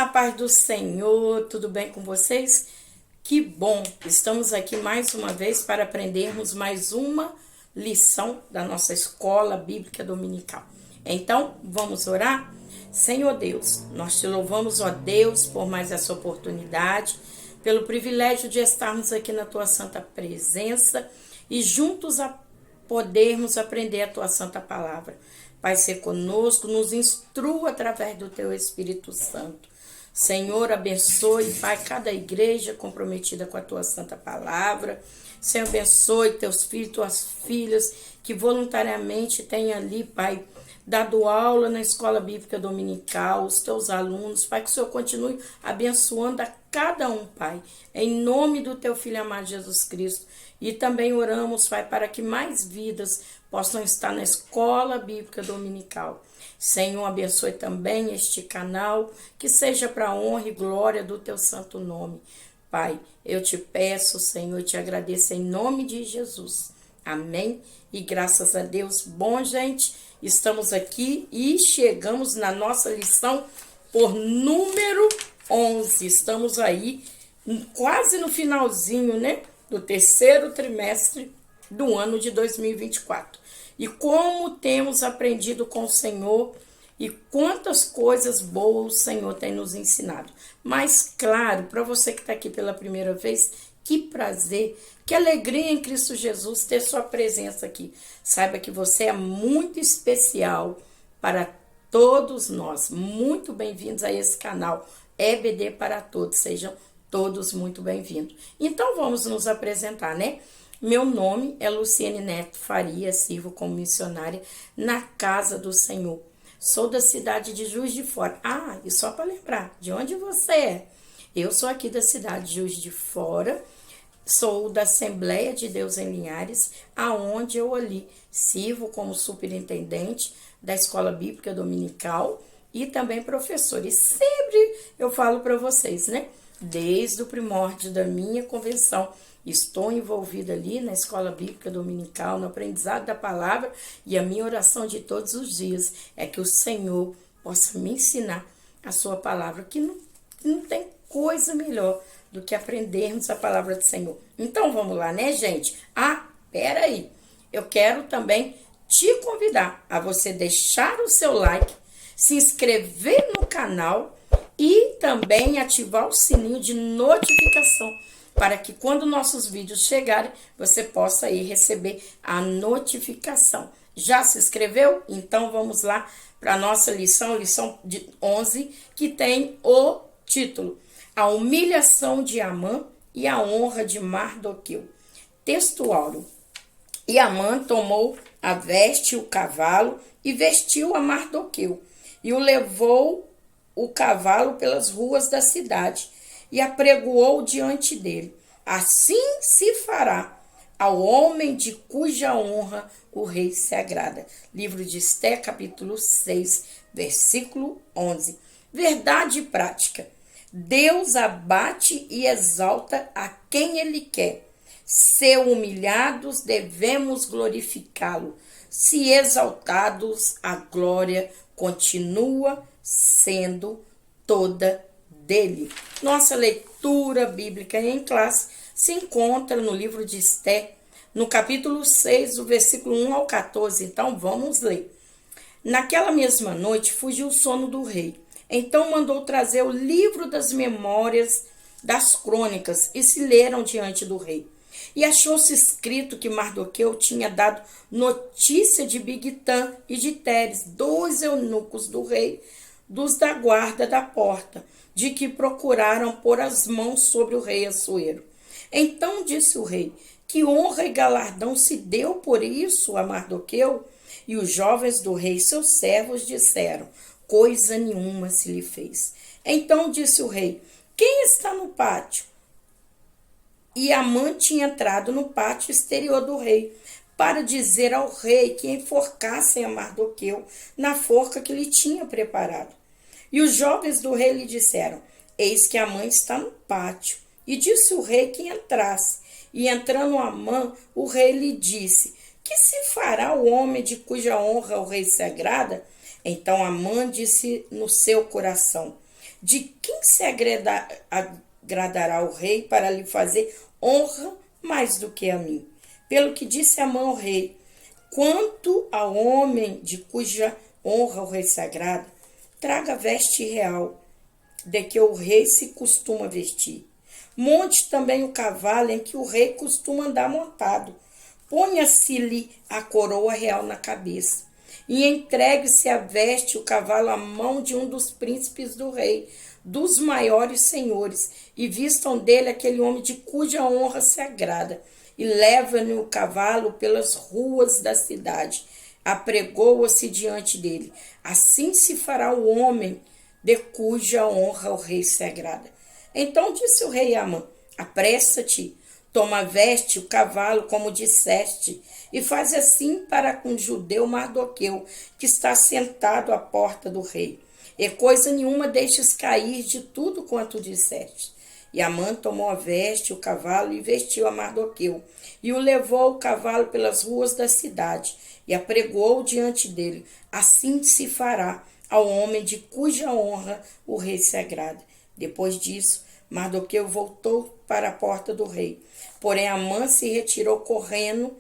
A paz do Senhor, tudo bem com vocês? Que bom! Estamos aqui mais uma vez para aprendermos mais uma lição da nossa escola bíblica dominical. Então, vamos orar? Senhor Deus, nós te louvamos, ó Deus, por mais essa oportunidade, pelo privilégio de estarmos aqui na tua santa presença e juntos a podermos aprender a tua santa palavra. Pai, ser conosco, nos instrua através do teu Espírito Santo. Senhor, abençoe, Pai, cada igreja comprometida com a tua santa palavra. Senhor, abençoe teus filhos, tuas filhas, que voluntariamente têm ali, Pai, dado aula na escola bíblica dominical, os teus alunos, Pai, que o Senhor continue abençoando a cada um, Pai, em nome do teu Filho amado Jesus Cristo. E também oramos, Pai, para que mais vidas possam estar na escola bíblica dominical. Senhor, abençoe também este canal, que seja para a honra e glória do teu santo nome. Pai, eu te peço, Senhor, e te agradeço em nome de Jesus. Amém? E graças a Deus. Bom, gente, estamos aqui e chegamos na nossa lição por número 11. Estamos aí quase no finalzinho, né, do terceiro trimestre do ano de 2024. E como temos aprendido com o Senhor e quantas coisas boas o Senhor tem nos ensinado. Mas, claro, para você que está aqui pela primeira vez, que prazer, que alegria em Cristo Jesus ter sua presença aqui. Saiba que você é muito especial para todos nós. Muito bem-vindos a esse canal EBD para Todos. Sejam todos muito bem-vindos. Então, vamos nos apresentar, né? Meu nome é Luciene Neto Faria, sirvo como missionária na Casa do Senhor. Sou da cidade de Juiz de Fora. Ah, e só para lembrar, de onde você é? Eu sou aqui da cidade de Juiz de Fora, sou da Assembleia de Deus em Linhares, aonde eu ali sirvo como superintendente da Escola Bíblica Dominical e também professora. E sempre eu falo para vocês, né? Desde o primórdio da minha convenção, estou envolvida ali na Escola Bíblica Dominical, no aprendizado da palavra, e a minha oração de todos os dias é que o Senhor possa me ensinar a sua palavra, que não tem coisa melhor do que aprendermos a palavra do Senhor. Então vamos lá, né, gente? Ah, peraí, eu quero também te convidar a você deixar o seu like, se inscrever no canal e também ativar o sininho de notificação, para que quando nossos vídeos chegarem, você possa aí receber a notificação. Já se inscreveu? Então vamos lá para a nossa lição de 11, que tem o título: A humilhação de Amã e a honra de Mardoqueu. Texto áureo. E Amã tomou a veste e o cavalo e vestiu a Mardoqueu, e o levou o cavalo pelas ruas da cidade, e apregoou diante dele. Assim se fará ao homem de cuja honra o rei se agrada. Livro de Esté, capítulo 6, versículo 11. Verdade e prática. Deus abate e exalta a quem ele quer. Se humilhados, devemos glorificá-lo. Se exaltados, a glória continua sendo toda dele. Nossa leitura bíblica em classe se encontra no livro de Esté, no capítulo 6, do versículo 1 ao 14. Então vamos ler. Naquela mesma noite fugiu o sono do rei. Então mandou trazer o livro das memórias das crônicas e se leram diante do rei. E achou-se escrito que Mardoqueu tinha dado notícia de Bigtã e de Teres, dois eunucos do rei, dos da guarda da porta, de que procuraram pôr as mãos sobre o rei Assuero. Então disse o rei: que honra e galardão se deu por isso a Mardoqueu? E os jovens do rei, seus servos, disseram: coisa nenhuma se lhe fez. Então disse o rei: quem está no pátio? E Amã tinha entrado no pátio exterior do rei, para dizer ao rei que enforcassem a Mardoqueu na forca que lhe tinha preparado. E os jovens do rei lhe disseram: eis que Amã está no pátio. E disse o rei que entrasse. E entrando Amã, o rei lhe disse: que se fará o homem de cuja honra o rei se agrada? Então Amã disse no seu coração: De quem se agradará o rei para lhe fazer honra mais do que a mim? Pelo que disse Amã ao rei: quanto ao homem de cuja honra o rei se agrada, traga veste real, de que o rei se costuma vestir. Monte também o cavalo em que o rei costuma andar montado. Ponha-se-lhe a coroa real na cabeça. E entregue-se a veste e o cavalo à mão de um dos príncipes do rei, dos maiores senhores, e vistam dele aquele homem de cuja honra se agrada, e leva-lhe o cavalo pelas ruas da cidade. Apregou-se diante dele. Assim se fará o homem de cuja honra o rei se agrada. Então disse o rei a Amã: apressa-te, toma a veste, o cavalo, como disseste, e faz assim para com o judeu Mardoqueu, que está sentado à porta do rei. E coisa nenhuma deixes cair de tudo quanto disseste. E Amã tomou a veste, o cavalo, e vestiu a Mardoqueu, e o levou o cavalo pelas ruas da cidade, e apregou diante dele. Assim se fará ao homem de cuja honra o rei se agrada. Depois disso, Mardoqueu voltou para a porta do rei. Porém, Amã se retirou correndo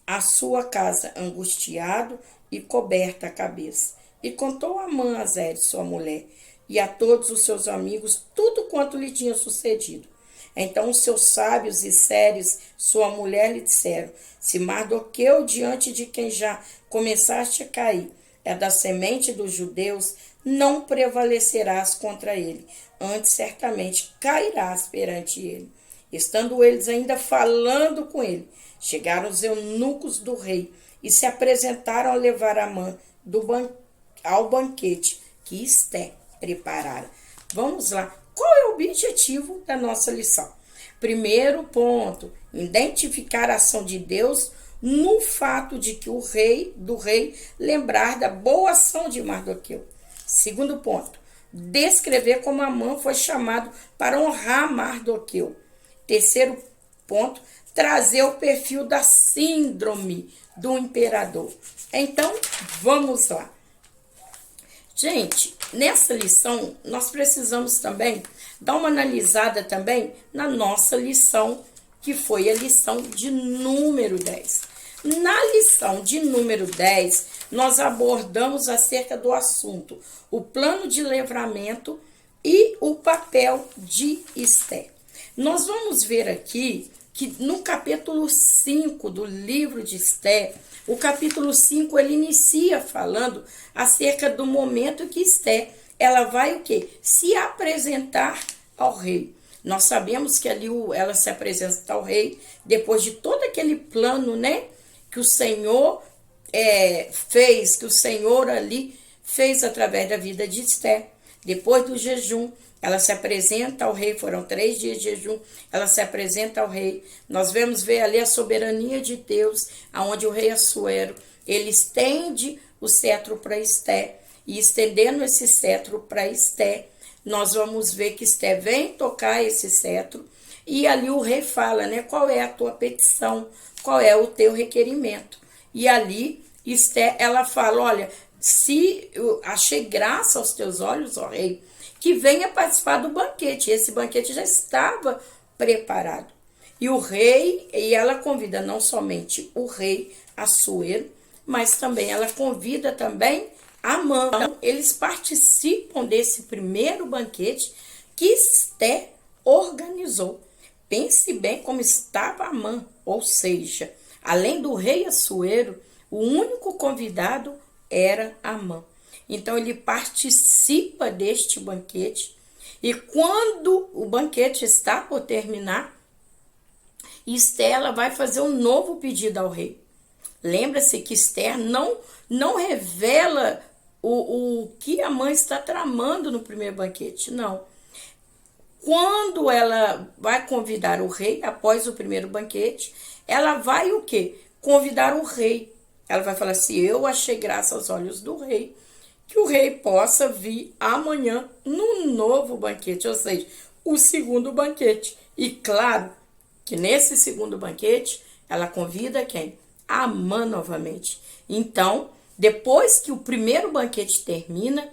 à sua casa, angustiado e coberta a cabeça. E contou a Amã a Zeres, sua mulher, e a todos os seus amigos tudo quanto lhe tinha sucedido. Então os seus sábios e Zeres, sua mulher, lhe disseram: se Mardoqueu, diante de quem já começaste a cair, é da semente dos judeus, não prevalecerás contra ele, antes certamente cairás perante ele. Estando eles ainda falando com ele, chegaram os eunucos do rei e se apresentaram a levar Amã ao banquete que Esté preparara. Vamos lá. Qual é o objetivo da nossa lição? Primeiro ponto, identificar a ação de Deus no fato de que do rei lembrar da boa ação de Mardoqueu. Segundo ponto, descrever como Amã foi chamado para honrar Mardoqueu. Terceiro ponto, trazer o perfil da síndrome do imperador. Então, vamos lá. Gente, nessa lição, nós precisamos também dar uma analisada também na nossa lição, que foi a lição de número 10. Na lição de número 10, nós abordamos acerca do assunto, o plano de livramento e o papel de Esté. Nós vamos ver aqui que no capítulo 5 do livro de Esté, o capítulo 5 ele inicia falando acerca do momento que Esté, ela vai o quê? Se apresentar ao rei. Nós sabemos que ali ela se apresenta ao rei depois de todo aquele plano, né? Que o Senhor fez, que o Senhor ali fez através da vida de Esté. Depois do jejum, ela se apresenta ao rei, foram 3 dias de jejum, ela se apresenta ao rei. Nós vemos ver ali a soberania de Deus, aonde o rei Assuero, ele estende o cetro para Esté, e estendendo esse cetro para Esté, nós vamos ver que Esté vem tocar esse cetro, e ali o rei fala, né, qual é a tua petição, qual é o teu requerimento. E ali Esté, ela fala, olha, se eu achei graça aos teus olhos, ó rei, que venha participar do banquete. Esse banquete já estava preparado. E o rei, e ela convida não somente o rei Assuero, mas também ela convida também Amã. Então, eles participam desse primeiro banquete que Esté organizou. Pense bem como estava Amã, ou seja, além do rei Assuero, o único convidado era Amã. Então ele participa deste banquete, e quando o banquete está por terminar, Esté ela vai fazer um novo pedido ao rei. Lembra-se que Esté não revela o que Amã está tramando no primeiro banquete, não. Quando ela vai convidar o rei, após o primeiro banquete, ela vai o quê? Convidar o rei. Ela vai falar assim, eu achei graça aos olhos do rei, que o rei possa vir amanhã num novo banquete, ou seja, o segundo banquete. E claro que nesse segundo banquete, ela convida quem? Amã novamente. Então, depois que o primeiro banquete termina,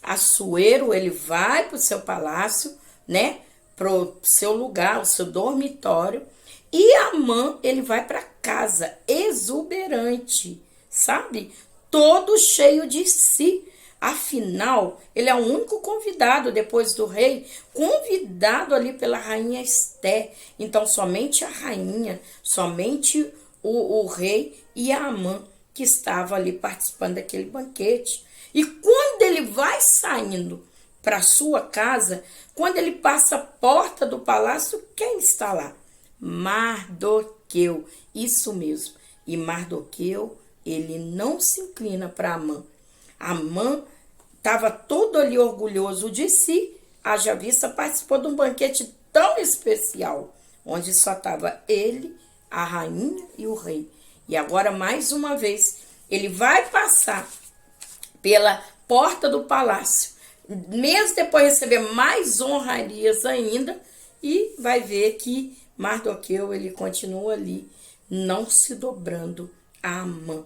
Assuero, ele vai para o seu palácio, né? Para o seu lugar, o seu dormitório. E Amã, ele vai para casa, exuberante, sabe? Todo cheio de si. Afinal, ele é o único convidado depois do rei, convidado ali pela rainha Esté. Então, somente a rainha, somente o rei e a Amã que estava ali participando daquele banquete. E quando ele vai saindo para sua casa, quando ele passa a porta do palácio, quem está lá? Mardoqueu, isso mesmo. E Mardoqueu, ele não se inclina para Amã. Amã estava todo ali orgulhoso de si, haja vista, participou de um banquete tão especial, onde só estava ele, a rainha e o rei. E agora, mais uma vez, ele vai passar pela porta do palácio, mesmo depois de receber mais honrarias ainda, e vai ver que Mardoqueu, ele continua ali, não se dobrando a Amã.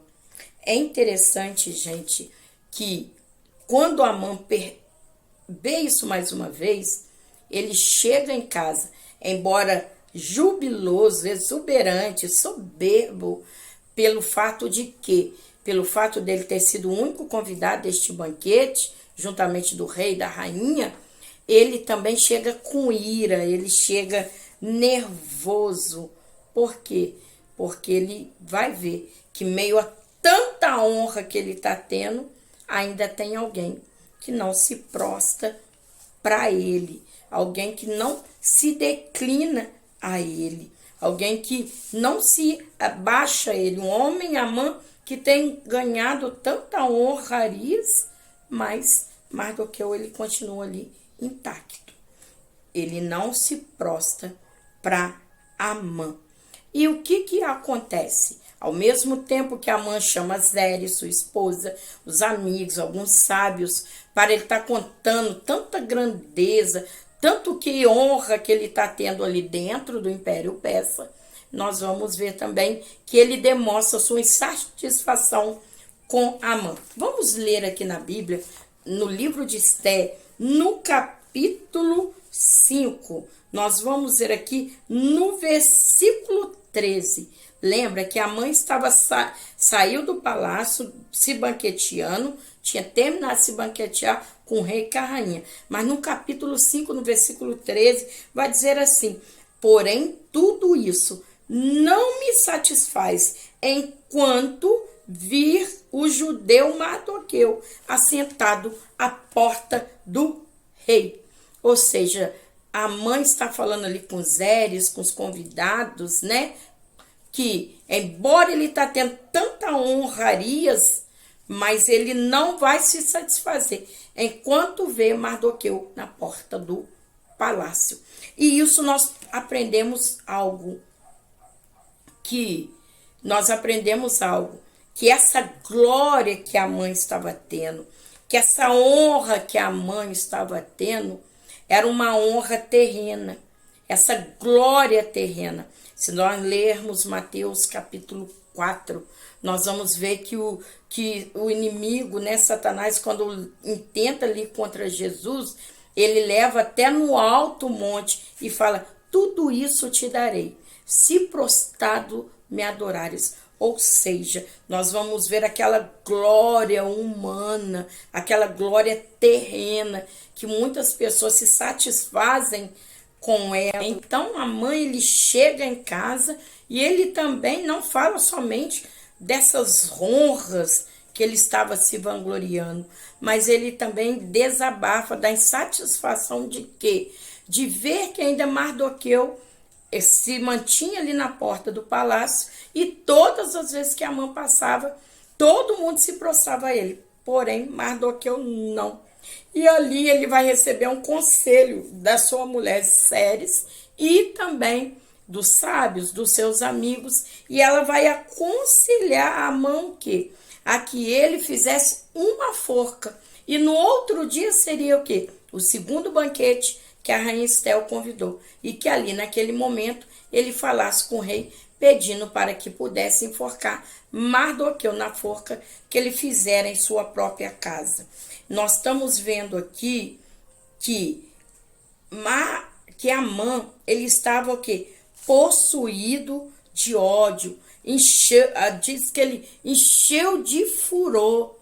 É interessante, gente, que quando Amã vê isso mais uma vez, ele chega em casa, embora jubiloso, exuberante, soberbo, pelo fato de que, pelo fato dele ter sido o único convidado deste banquete, juntamente do rei e da rainha, ele também chega com ira, ele chega nervoso. Por quê? Porque ele vai ver que meio a tanta honra que ele está tendo, ainda tem alguém que não se prostra para ele, alguém que não se declina a ele, alguém que não se abaixa a ele, um homem, Amã, que tem ganhado tanta honrarias, mas Mardoqueu, ele continua ali intacto. Ele não se prostra para Amã. E o que acontece? Ao mesmo tempo que Amã chama Zéres, sua esposa, os amigos, alguns sábios, para ele estar contando tanta grandeza, tanto que honra que ele está tendo ali dentro do Império Persa, nós vamos ver também que ele demonstra sua insatisfação com Amã. Vamos ler aqui na Bíblia, no livro de Esté, no capítulo 5. Nós vamos ver aqui no versículo 13. Lembra que a mãe saiu do palácio se banqueteando, tinha terminado de se banquetear com o rei e com a rainha. Mas no capítulo 5, no versículo 13, vai dizer assim: porém, tudo isso não me satisfaz, enquanto vir o judeu Mardoqueu assentado à porta do rei. Ou seja, a mãe está falando ali com Zéres, com os convidados, né? Que, embora ele está tendo tanta honrarias, mas ele não vai se satisfazer enquanto vê Mardoqueu na porta do palácio. E isso nós aprendemos algo, que essa glória que a mãe estava tendo, que essa honra que a mãe estava tendo, era uma honra terrena, essa glória terrena. Se nós lermos Mateus capítulo 4, nós vamos ver que o inimigo, né, Satanás, quando intenta ali contra Jesus, ele leva até no alto monte e fala: tudo isso te darei, se prostrado me adorares. Ou seja, nós vamos ver aquela glória humana, aquela glória terrena, que muitas pessoas se satisfazem com ela. Então a mãe, ele chega em casa e ele também não fala somente dessas honras que ele estava se vangloriando, mas ele também desabafa da insatisfação de quê? De ver que ainda Mardoqueu se mantinha ali na porta do palácio e todas as vezes que a mãe passava, todo mundo se prostrava a ele. Porém, Mardoqueu não. E ali ele vai receber um conselho da sua mulher Zéres e também dos sábios, dos seus amigos, e ela vai aconselhar Amã o quê? A que ele fizesse uma forca. E no outro dia seria o quê? O segundo banquete que a rainha Esté o convidou. E que ali, naquele momento, ele falasse com o rei pedindo para que pudesse enforcar Mardoqueu na forca que ele fizera em sua própria casa. Nós estamos vendo aqui que Amã, ele estava o quê? Possuído de ódio. Diz que ele encheu de furor,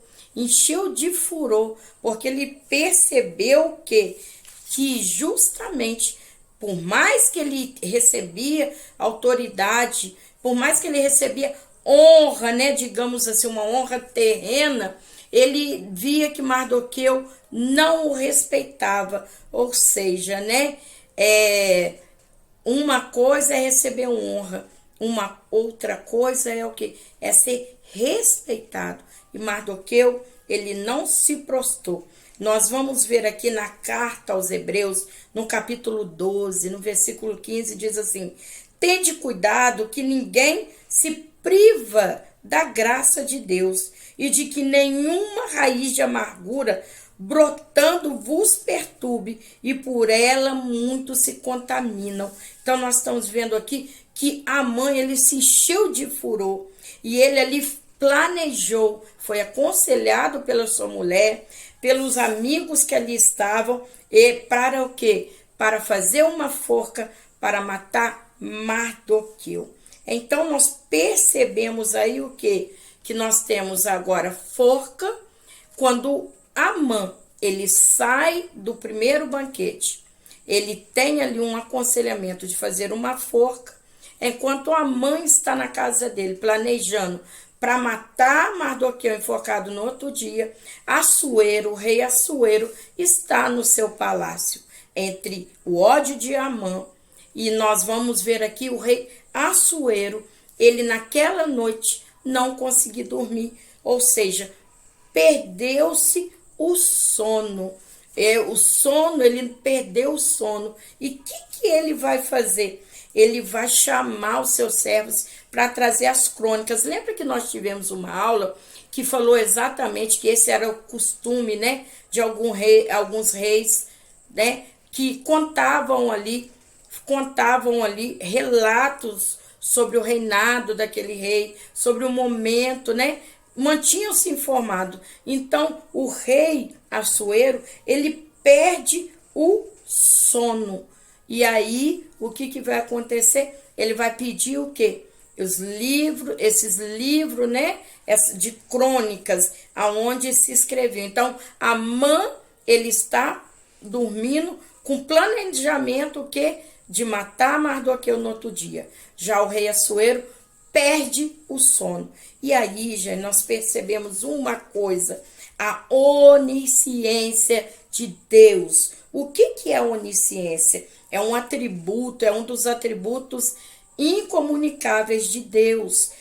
porque ele percebeu que justamente, por mais que ele recebia autoridade, por mais que ele recebia honra, né, digamos assim, uma honra terrena, ele via que Mardoqueu não o respeitava, ou seja, né, uma coisa é receber honra, uma outra coisa é o que? É ser respeitado. E Mardoqueu, ele não se prostrou. Nós vamos ver aqui na carta aos Hebreus, no capítulo 12, no versículo 15, diz assim: tende cuidado que ninguém se priva da graça de Deus e de que nenhuma raiz de amargura brotando vos perturbe e por ela muitos se contaminam. Então nós estamos vendo aqui que Amã, ele se encheu de furor e ele ali planejou, foi aconselhado pela sua mulher, pelos amigos que ali estavam, e para o quê? Para fazer uma forca para matar Mardoqueu. Então nós percebemos aí o quê? Que nós temos agora forca, quando Amã, ele sai do primeiro banquete, ele tem ali um aconselhamento de fazer uma forca, enquanto Amã está na casa dele, planejando para matar Mardoqueu enforcado no outro dia, Assuero, o rei Assuero, está no seu palácio. Entre o ódio de Amã, e nós vamos ver aqui o rei Assuero, ele naquela noite não conseguiu dormir, ou seja, perdeu-se o sono. Ele perdeu o sono. E o que ele vai fazer? Ele vai chamar os seus servos para trazer as crônicas. Lembra que nós tivemos uma aula que falou exatamente que esse era o costume, né, de alguns reis, né, que contavam ali relatos sobre o reinado daquele rei, sobre o momento, né? Mantinham-se informados. Então, o rei Assuero, ele perde o sono. E aí, o que vai acontecer? Ele vai pedir o quê? Esses livros, né? De crônicas, aonde se escreveu. Então, Amã, ele está dormindo com planejamento o quê? De matar Mardoqueu no outro dia. Já o rei Assuero perde o sono. E aí, gente, nós percebemos uma coisa: a onisciência de Deus. O que é onisciência? É um atributo, é um dos atributos incomunicáveis de Deus.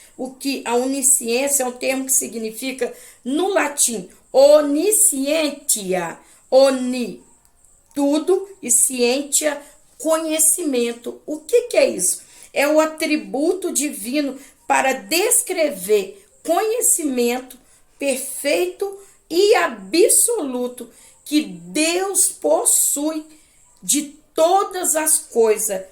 A onisciência é um termo que significa, no latim, oniscientia, tudo, e scientia, conhecimento. O que é isso? É o atributo divino para descrever conhecimento perfeito e absoluto que Deus possui de todas as coisas,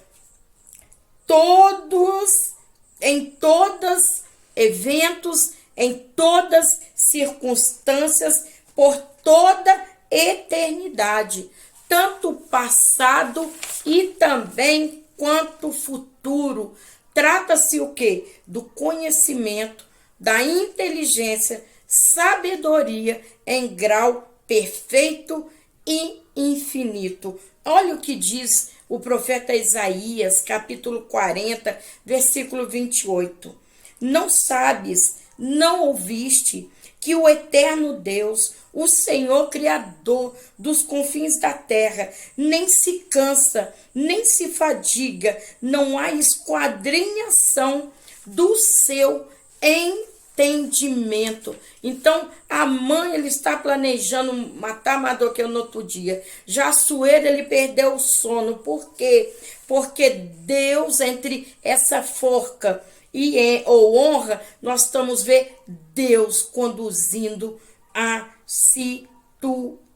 em todos eventos, em todas circunstâncias, por toda eternidade, tanto passado e também quanto futuro. Trata-se o quê? Do conhecimento, da inteligência, sabedoria em grau perfeito e infinito. Olha o que diz o profeta Isaías, capítulo 40, versículo 28. Não sabes, não ouviste que o eterno Deus, o Senhor Criador dos confins da terra, nem se cansa, nem se fadiga, não há esquadrinhação do seu entendimento. Então, Amã, ele está planejando matar Mardoqueu no outro dia. Já Assuero, ele perdeu o sono. Por quê? Porque Deus, entre essa forca ou honra, nós estamos vendo Deus conduzindo a situação.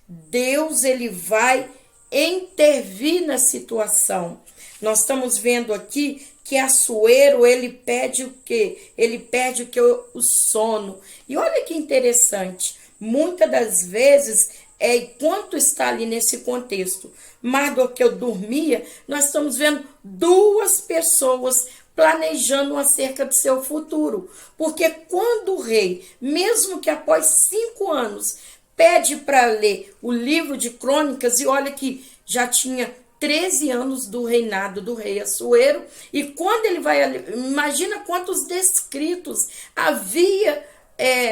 Deus, ele vai intervir na situação. Nós estamos vendo aqui que Assuero, ele pede o quê? Ele pede o sono. E olha que interessante, muitas das vezes, enquanto está ali nesse contexto, Mardoqueu dormia, nós estamos vendo duas pessoas planejando acerca do seu futuro. Porque quando o rei, mesmo que após 5 anos, pede para ler o livro de Crônicas, e olha que já tinha 13 anos do reinado do rei Assuero, e quando ele vai, imagina quantos descritos havia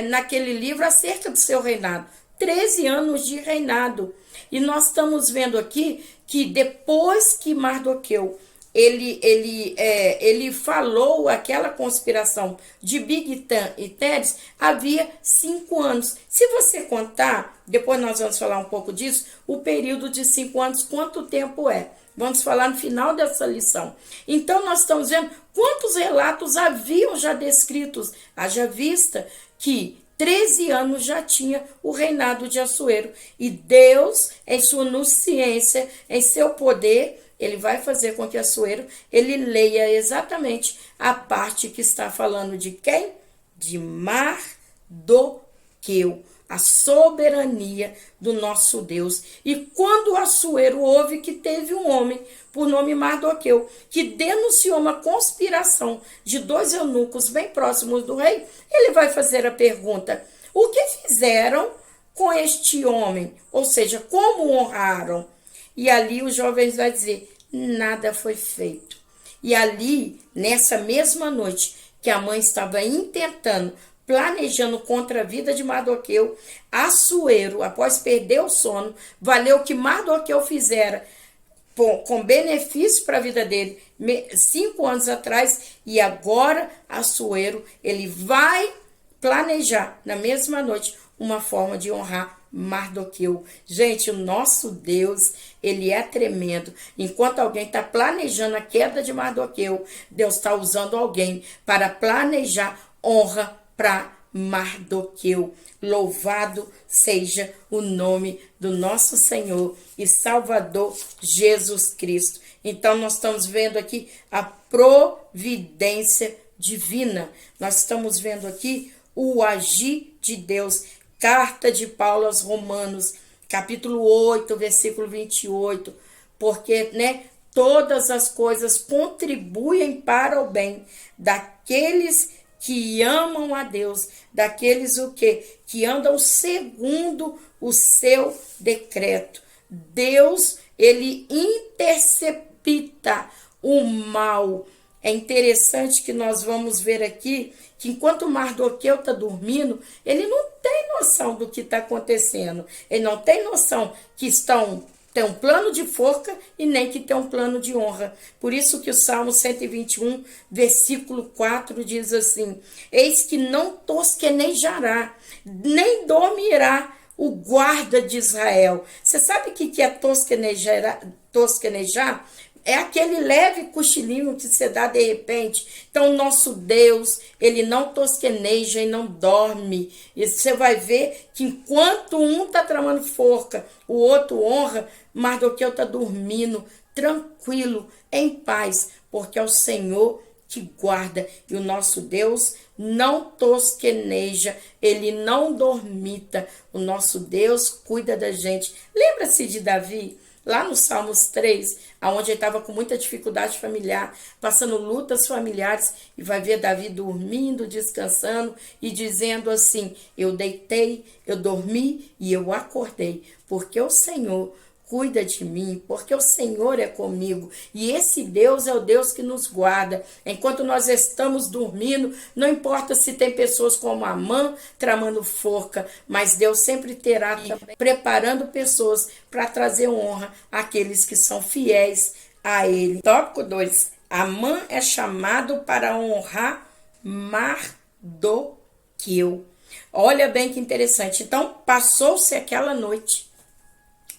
naquele livro acerca do seu reinado. 13 anos de reinado. E nós estamos vendo aqui que depois que Mardoqueu ele falou aquela conspiração de Bigtan e Teres, havia 5 anos. Se você contar, depois nós vamos falar um pouco disso, o período de 5 anos, quanto tempo é? Vamos falar no final dessa lição. Então, nós estamos vendo quantos relatos haviam já descritos, haja vista que 13 anos já tinha o reinado de Assuero. E Deus, em sua onisciência, em seu poder, ele vai fazer com que Assuero ele leia exatamente a parte que está falando de quem? De Mardoqueu, a soberania do nosso Deus. E quando Assuero ouve que teve um homem por nome Mardoqueu, que denunciou uma conspiração de 2 eunucos bem próximos do rei, ele vai fazer a pergunta: o que fizeram com este homem? Ou seja, como honraram? E ali os jovens vai dizer: nada foi feito. E ali, nessa mesma noite, que a mãe estava intentando, planejando contra a vida de Mardoqueu, Assuero, após perder o sono, valeu o que Mardoqueu fizera com benefício para a vida dele 5 anos atrás, e agora Assuero, ele vai planejar na mesma noite uma forma de honrar Mardoqueu. Gente, o nosso Deus, ele é tremendo. Enquanto alguém está planejando a queda de Mardoqueu, Deus está usando alguém para planejar honra para Mardoqueu. Louvado seja o nome do nosso Senhor e Salvador Jesus Cristo. Então, nós estamos vendo aqui a providência divina. Nós estamos vendo aqui o agir de Deus. Carta de Paulo aos Romanos, capítulo 8, versículo 28. Porque, todas as coisas contribuem para o bem daqueles que amam a Deus, daqueles o quê? Que andam segundo o seu decreto. Deus, ele intercepta o mal. É interessante que nós vamos ver aqui que enquanto Mardoqueu está dormindo, ele não tem noção do que está acontecendo. Ele não tem noção que tem um plano de forca e nem que tem um plano de honra. Por isso que o Salmo 121, versículo 4 diz assim: eis que não tosquenejará, nem dormirá o guarda de Israel. Você sabe o que é tosquenejar? É aquele leve cochilinho que você dá de repente. Então, o nosso Deus, ele não tosqueneja e não dorme. E você vai ver que enquanto um está tramando forca, o outro honra, Mardoqueu está dormindo, tranquilo, em paz, porque é o Senhor que guarda. E o nosso Deus não tosqueneja, ele não dormita. O nosso Deus cuida da gente. Lembra-se de Davi? Lá no Salmos 3, onde ele estava com muita dificuldade familiar, passando lutas familiares, e vai ver Davi dormindo, descansando e dizendo assim: eu deitei, eu dormi e eu acordei, porque o Senhor cuida de mim, porque o Senhor é comigo. E esse Deus é o Deus que nos guarda. Enquanto nós estamos dormindo, não importa se tem pessoas como Amã tramando forca, mas Deus sempre terá também preparando pessoas para trazer honra àqueles que são fiéis a Ele. Tópico 2. Amã é chamado para honrar Mardoqueu. Olha bem que interessante. Então, passou-se aquela noite.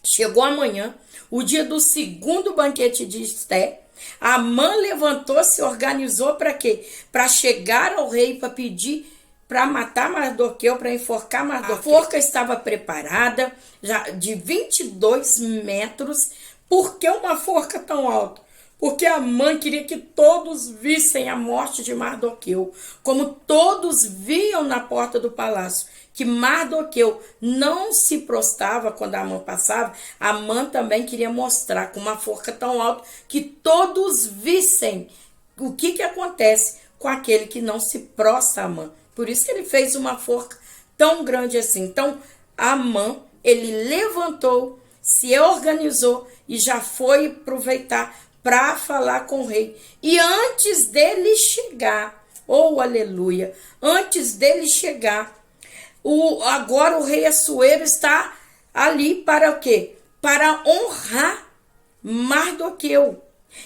Chegou amanhã, o dia do segundo banquete de Esté. Amã levantou-se e organizou para quê? Para chegar ao rei, para pedir para matar Mardoqueu, para enforcar Mardoqueu. A forca estava preparada, já de 22 metros. Por que uma forca tão alta? Porque Amã queria que todos vissem a morte de Mardoqueu, como todos viam na porta do palácio que Mardoqueu não se prostrava quando Amã passava. Amã também queria mostrar com uma forca tão alta que todos vissem o que acontece com aquele que não se prostra a Amã. Por isso que ele fez uma forca tão grande assim. Então, Amã, ele levantou, se organizou e já foi aproveitar para falar com o rei. E antes dele chegar, oh aleluia, antes dele chegar, agora o rei Assuero está ali para o quê? Para honrar Mardoqueu.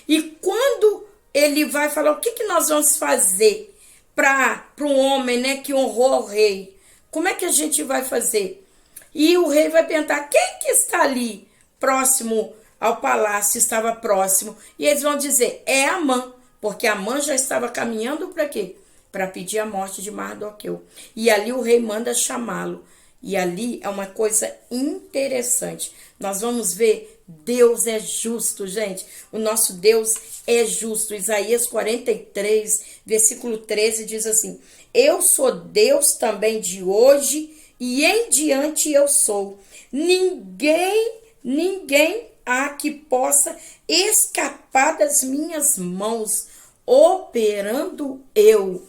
E quando ele vai falar, o que nós vamos fazer para um homem, né, que honrou o rei? Como é que a gente vai fazer? E o rei vai perguntar, quem que está ali próximo ao palácio, estava próximo? E eles vão dizer, é Amã, porque Amã já estava caminhando para quê? Para pedir a morte de Mardoqueu. E ali o rei manda chamá-lo. E ali é uma coisa interessante. Nós vamos ver, Deus é justo, gente. O nosso Deus é justo. Isaías 43, versículo 13 diz assim, eu sou Deus também de hoje e em diante eu sou. Ninguém há que possa escapar das minhas mãos, operando eu.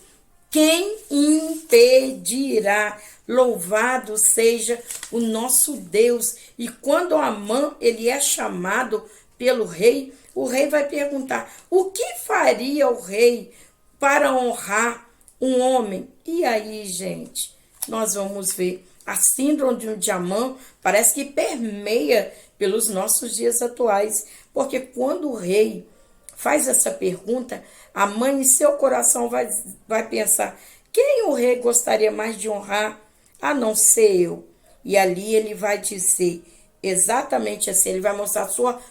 Quem impedirá? Louvado seja o nosso Deus. E quando Amã, ele é chamado pelo rei, o rei vai perguntar, o que faria o rei para honrar um homem? E aí, gente, nós vamos ver. A síndrome de Amã parece que permeia pelos nossos dias atuais, porque quando o rei faz essa pergunta, a mãe em seu coração vai pensar, quem o rei gostaria mais de honrar a não ser eu? E ali ele vai dizer exatamente assim, ele vai mostrar a sua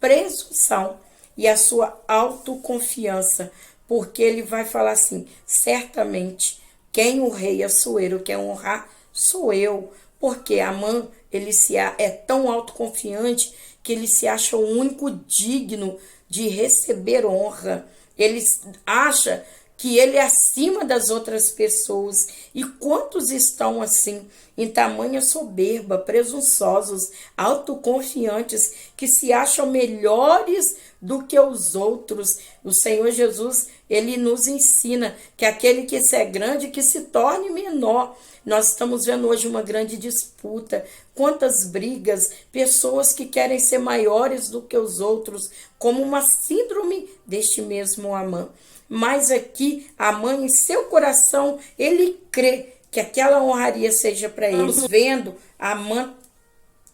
presunção e a sua autoconfiança, porque ele vai falar assim, certamente quem o rei Assuero quer honrar sou eu, porque Amã, ele é tão autoconfiante que ele se acha o único digno de receber honra. Ele acha que ele é acima das outras pessoas. E quantos estão assim, em tamanha soberba, presunçosos, autoconfiantes, que se acham melhores do que os outros? O Senhor Jesus, ele nos ensina que aquele que se é grande, que se torne menor. Nós estamos vendo hoje uma grande disputa, quantas brigas, pessoas que querem ser maiores do que os outros, como uma síndrome deste mesmo Amã. Mas aqui, Amã, em seu coração, ele crê que aquela honraria seja para eles. Vendo Amã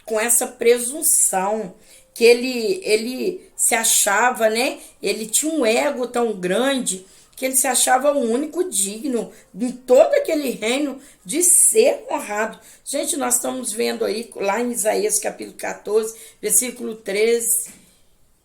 com essa presunção, que ele se achava, né? Ele tinha um ego tão grande que ele se achava o único digno em todo aquele reino de ser honrado. Gente, nós estamos vendo aí, lá em Isaías capítulo 14, versículo 13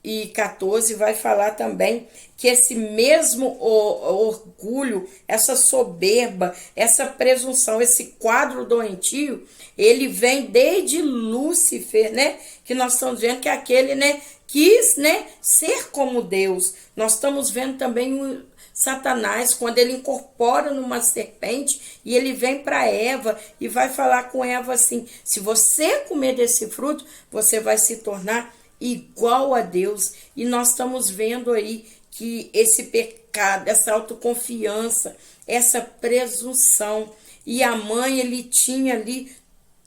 e 14, vai falar também que esse mesmo orgulho, essa soberba, essa presunção, esse quadro doentio, ele vem desde Lúcifer, né? Que nós estamos vendo que é aquele, né, quis, né, ser como Deus. Nós estamos vendo também o Satanás, quando ele incorpora numa serpente e ele vem para Eva e vai falar com Eva assim, se você comer desse fruto, você vai se tornar igual a Deus. E nós estamos vendo aí que esse pecado, essa autoconfiança, essa presunção, e a mãe, ele tinha ali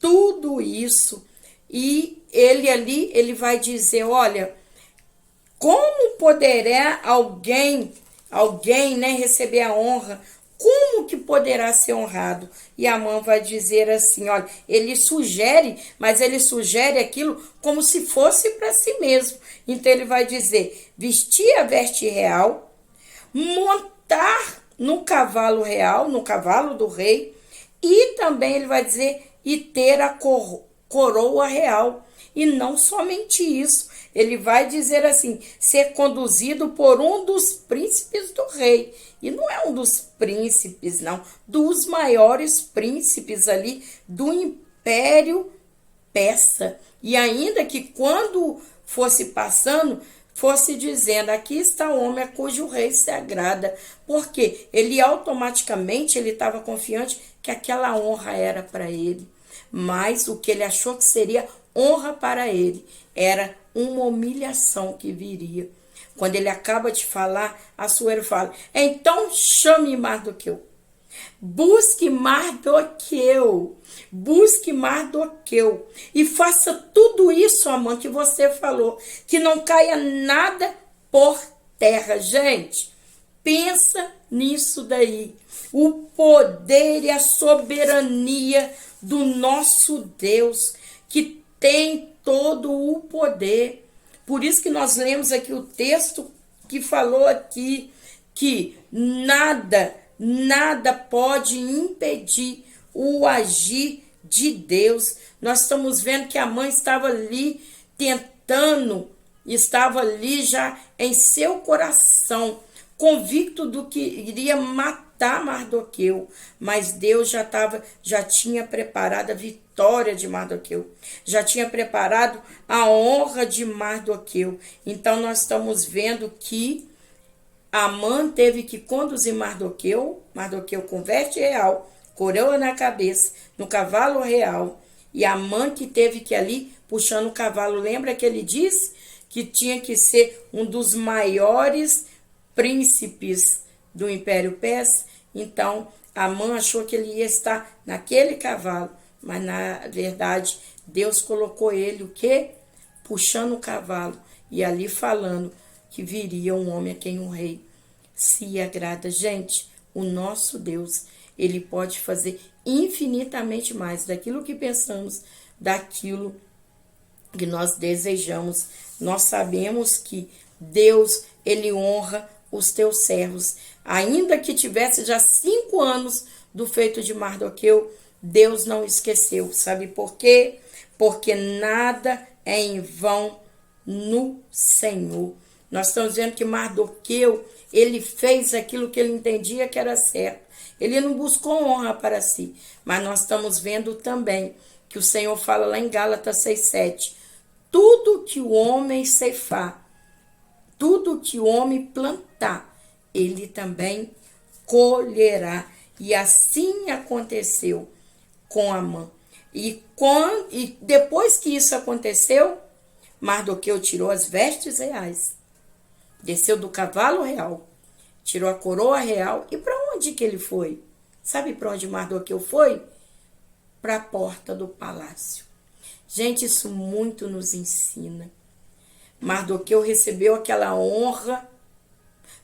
tudo isso, e ele ali, ele vai dizer, olha, como poderá alguém, né, receber a honra? Como que poderá ser honrado? E a mãe vai dizer assim, olha, ele sugere, mas ele sugere aquilo como se fosse para si mesmo. Então ele vai dizer, vestir a veste real, montar no cavalo real, no cavalo do rei, e também ele vai dizer, e ter a coroa real. E não somente isso, ele vai dizer assim, ser conduzido por um dos príncipes do rei. E não é um dos príncipes, não, dos maiores príncipes ali do Império Persa. E ainda que quando fosse passando, fosse dizendo: aqui está o homem a cujo rei se agrada. Porque ele automaticamente ele estava confiante que aquela honra era para ele. Mas o que ele achou que seria honra para ele era uma humilhação que viria. Quando ele acaba de falar, Assuero fala: então chame Mardoqueu. Busque Mardoqueu. Busque Mardoqueu. E faça tudo isso, Amã, que você falou. Que não caia nada por terra. Gente, pensa nisso daí. O poder e a soberania do nosso Deus, que tem todo o poder. Por isso que nós lemos aqui o texto que falou aqui que nada pode impedir o agir de Deus. Nós estamos vendo que a mãe estava ali tentando, estava ali já em seu coração, convicto do que iria matar Mardoqueu, mas Deus já tinha preparado a vitória de Mardoqueu, já tinha preparado a honra de Mardoqueu. Então nós estamos vendo que Amã teve que conduzir Mardoqueu com veste real, coroa na cabeça, no cavalo real, e Amã que teve que ali puxando o cavalo. Lembra que ele disse que tinha que ser um dos maiores príncipes do Império Persa? Então Amã achou que ele ia estar naquele cavalo, mas na verdade Deus colocou ele o quê? Puxando o cavalo e ali falando que viria um homem a quem um rei se agrada. Gente, o nosso Deus, ele pode fazer infinitamente mais daquilo que pensamos, daquilo que nós desejamos. Nós sabemos que Deus, ele honra os teus servos. Ainda que tivesse já 5 anos do feito de Mardoqueu, Deus não esqueceu. Sabe por quê? Porque nada é em vão no Senhor. Nós estamos vendo que Mardoqueu, ele fez aquilo que ele entendia que era certo. Ele não buscou honra para si. Mas nós estamos vendo também que o Senhor fala lá em Gálatas 6:7. Tudo que o homem ceifar, tudo que o homem plantar, ele também colherá. E assim aconteceu com Amã. E depois que isso aconteceu, Mardoqueu tirou as vestes reais, desceu do cavalo real, tirou a coroa real. E para onde que ele foi? Sabe para onde Mardoqueu foi? Para a porta do palácio. Gente, isso muito nos ensina. Mardoqueu recebeu aquela honra,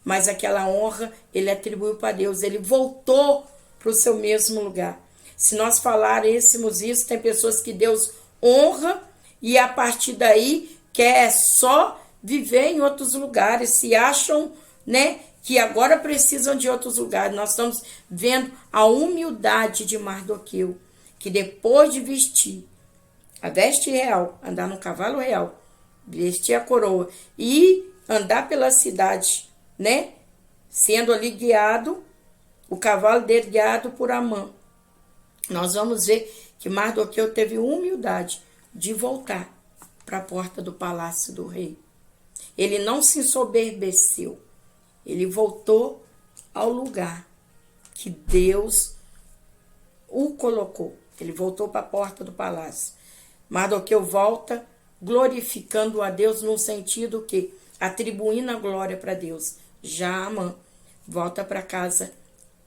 mas aquela honra ele atribuiu para Deus. Ele voltou para o seu mesmo lugar. Se nós falássemos isso, tem pessoas que Deus honra e a partir daí quer só viver em outros lugares, se acham, né, que agora precisam de outros lugares. Nós estamos vendo a humildade de Mardoqueu, que depois de vestir a veste real, andar no cavalo real, vestir a coroa e andar pela cidade, né, sendo ali guiado, o cavalo dele guiado por Amã. Nós vamos ver que Mardoqueu teve humildade de voltar para a porta do palácio do rei. Ele não se ensoberbeceu. Ele voltou ao lugar que Deus o colocou. Ele voltou para a porta do palácio. Mardoqueu volta glorificando a Deus no sentido que atribuindo a glória para Deus. Já Amã volta para casa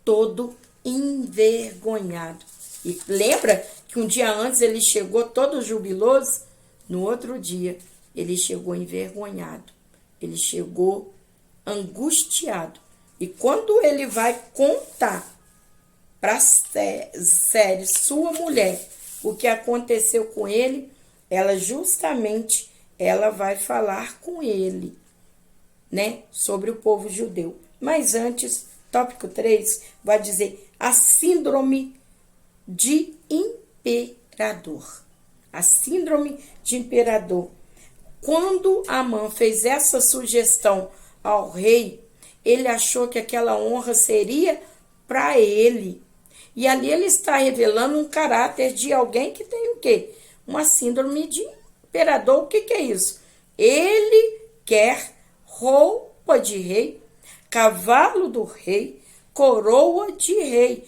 todo envergonhado. E lembra que um dia antes ele chegou todo jubiloso? No outro dia ele chegou envergonhado. Ele chegou angustiado. E quando ele vai contar para Série, sua mulher, o que aconteceu com ele, ela vai falar com ele, né, sobre o povo judeu. Mas antes, tópico 3, vai dizer a síndrome de imperador. A síndrome de imperador. Quando Amã fez essa sugestão ao rei, ele achou que aquela honra seria para ele. E ali ele está revelando um caráter de alguém que tem o quê? Uma síndrome de imperador. O que é isso? Ele quer roupa de rei, cavalo do rei, coroa de rei